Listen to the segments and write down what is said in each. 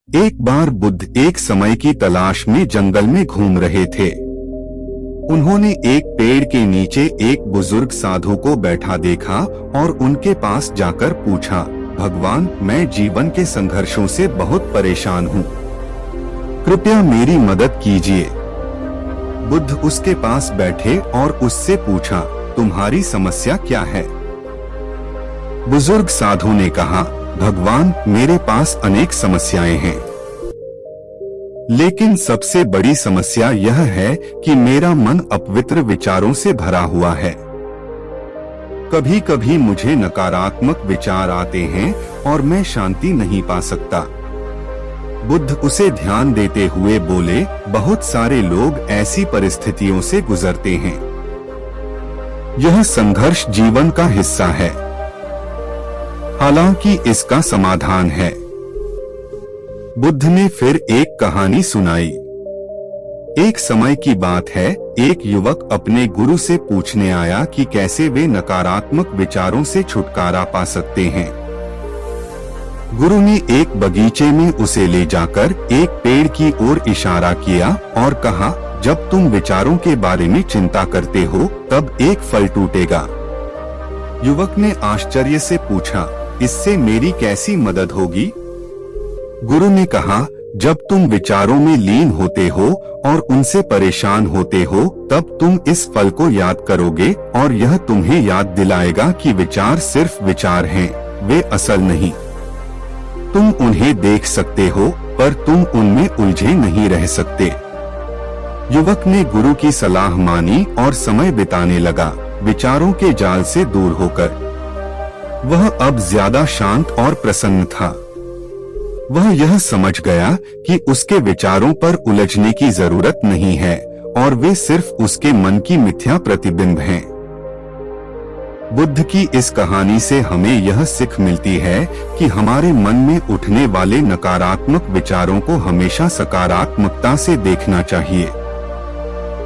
एक बार बुद्ध एक समय की तलाश में जंगल में घूम रहे थे। उन्होंने एक पेड़ के नीचे एक बुजुर्ग साधु को बैठा देखा और उनके पास जाकर पूछा, भगवान, मैं जीवन के संघर्षों से बहुत परेशान हूँ, कृपया मेरी मदद कीजिए। बुद्ध उसके पास बैठे और उससे पूछा, तुम्हारी समस्या क्या है? बुजुर्ग साधु ने कहा, भगवान, मेरे पास अनेक समस्याएं हैं, लेकिन सबसे बड़ी समस्या यह है कि मेरा मन अपवित्र विचारों से भरा हुआ है। कभी कभी मुझे नकारात्मक विचार आते हैं और मैं शांति नहीं पा सकता। बुद्ध उसे ध्यान देते हुए बोले, बहुत सारे लोग ऐसी परिस्थितियों से गुजरते हैं। यह संघर्ष जीवन का हिस्सा है, हालांकि इसका समाधान है। बुद्ध ने फिर एक कहानी सुनाई। एक समय की बात है, एक युवक अपने गुरु से पूछने आया कि कैसे वे नकारात्मक विचारों से छुटकारा पा सकते हैं। गुरु ने एक बगीचे में उसे ले जाकर एक पेड़ की ओर इशारा किया और कहा, जब तुम विचारों के बारे में चिंता करते हो तब एक फल टूटेगा। युवक ने आश्चर्य से पूछा, इससे मेरी कैसी मदद होगी? गुरु ने कहा, जब तुम विचारों में लीन होते हो और उनसे परेशान होते हो तब तुम इस फल को याद करोगे और यह तुम्हें याद दिलाएगा कि विचार सिर्फ विचार हैं, वे असल नहीं। तुम उन्हें देख सकते हो पर तुम उनमें उलझे नहीं रह सकते। युवक ने गुरु की सलाह मानी और समय बिताने लगा, विचारों के जाल से दूर होकर। वह अब ज्यादा शांत और प्रसन्न था। वह यह समझ गया कि उसके विचारों पर उलझने की जरूरत नहीं है और वे सिर्फ उसके मन की मिथ्या प्रतिबिंब हैं। बुद्ध की इस कहानी से हमें यह सीख मिलती है कि हमारे मन में उठने वाले नकारात्मक विचारों को हमेशा सकारात्मकता से देखना चाहिए।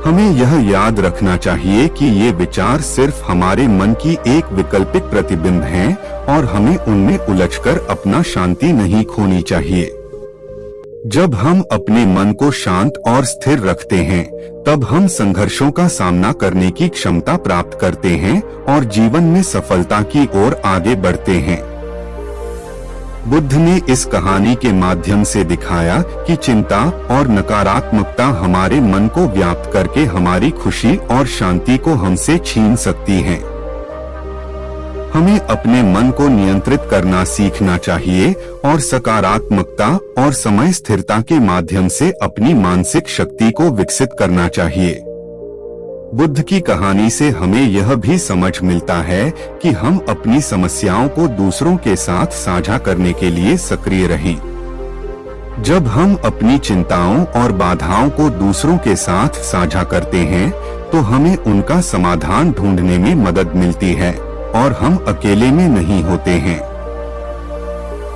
हमें यह याद रखना चाहिए कि ये विचार सिर्फ हमारे मन की एक वैकल्पिक प्रतिबिंब हैं और हमें उनमें उलझकर अपना शांति नहीं खोनी चाहिए। जब हम अपने मन को शांत और स्थिर रखते हैं, तब हम संघर्षों का सामना करने की क्षमता प्राप्त करते हैं और जीवन में सफलता की ओर आगे बढ़ते हैं। बुद्ध ने इस कहानी के माध्यम से दिखाया कि चिंता और नकारात्मकता हमारे मन को व्याप्त करके हमारी खुशी और शांति को हमसे छीन सकती हैं। हमें अपने मन को नियंत्रित करना सीखना चाहिए और सकारात्मकता और समय स्थिरता के माध्यम से अपनी मानसिक शक्ति को विकसित करना चाहिए। बुद्ध की कहानी से हमें यह भी समझ मिलता है कि हम अपनी समस्याओं को दूसरों के साथ साझा करने के लिए सक्रिय रहें। जब हम अपनी चिंताओं और बाधाओं को दूसरों के साथ साझा करते हैं, तो हमें उनका समाधान ढूंढने में मदद मिलती है और हम अकेले में नहीं होते हैं।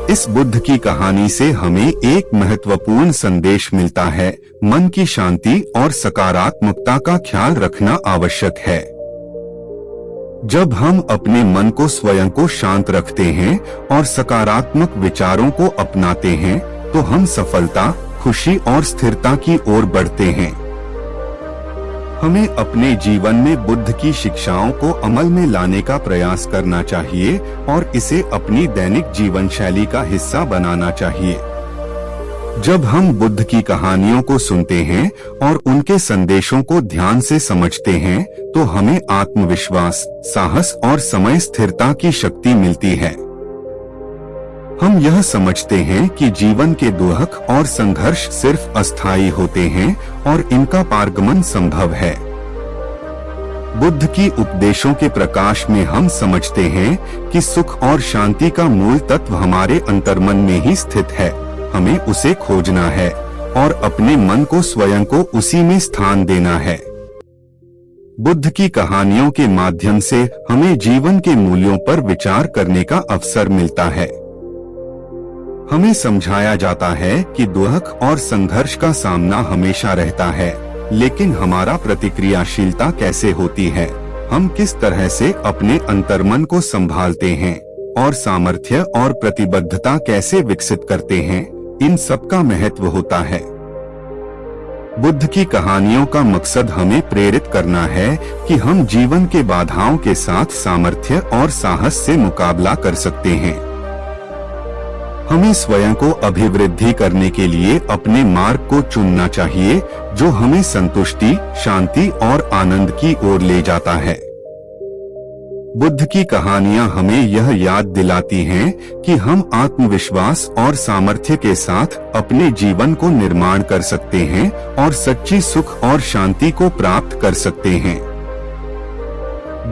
इस बुद्ध की कहानी से हमें एक महत्वपूर्ण संदेश मिलता है, मन की शांति और सकारात्मकता का ख्याल रखना आवश्यक है। जब हम अपने मन को स्वयं को शांत रखते हैं और सकारात्मक विचारों को अपनाते हैं, तो हम सफलता, खुशी और स्थिरता की ओर बढ़ते हैं। हमें अपने जीवन में बुद्ध की शिक्षाओं को अमल में लाने का प्रयास करना चाहिए और इसे अपनी दैनिक जीवन शैली का हिस्सा बनाना चाहिए। जब हम बुद्ध की कहानियों को सुनते हैं और उनके संदेशों को ध्यान से समझते हैं, तो हमें आत्मविश्वास, साहस और समय स्थिरता की शक्ति मिलती है। हम यह समझते हैं कि जीवन के दुख और संघर्ष सिर्फ अस्थायी होते हैं और इनका पारगमन संभव है। बुद्ध की उपदेशों के प्रकाश में हम समझते हैं कि सुख और शांति का मूल तत्व हमारे अंतर्मन में ही स्थित है। हमें उसे खोजना है और अपने मन को स्वयं को उसी में स्थान देना है। बुद्ध की कहानियों के माध्यम से हमें जीवन के मूल्यों पर विचार करने का अवसर मिलता है। हमें समझाया जाता है कि दुख और संघर्ष का सामना हमेशा रहता है, लेकिन हमारा प्रतिक्रियाशीलता कैसे होती है, हम किस तरह से अपने अंतर्मन को संभालते हैं और सामर्थ्य और प्रतिबद्धता कैसे विकसित करते हैं, इन सब का महत्व होता है। बुद्ध की कहानियों का मकसद हमें प्रेरित करना है कि हम जीवन के बाधाओं के साथ सामर्थ्य और साहस से मुकाबला कर सकते हैं। हमें स्वयं को अभिवृद्धि करने के लिए अपने मार्ग को चुनना चाहिए, जो हमें संतुष्टि, शांति और आनंद की ओर ले जाता है। बुद्ध की कहानियां हमें यह याद दिलाती हैं कि हम आत्मविश्वास और सामर्थ्य के साथ अपने जीवन को निर्माण कर सकते हैं और सच्ची सुख और शांति को प्राप्त कर सकते हैं।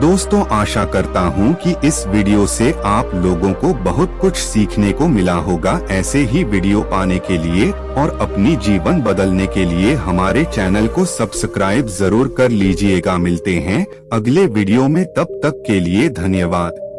दोस्तों, आशा करता हूं कि इस वीडियो से आप लोगों को बहुत कुछ सीखने को मिला होगा। ऐसे ही वीडियो पाने के लिए और अपनी जीवन बदलने के लिए हमारे चैनल को सब्सक्राइब जरूर कर लीजिएगा। मिलते हैं अगले वीडियो में, तब तक के लिए धन्यवाद।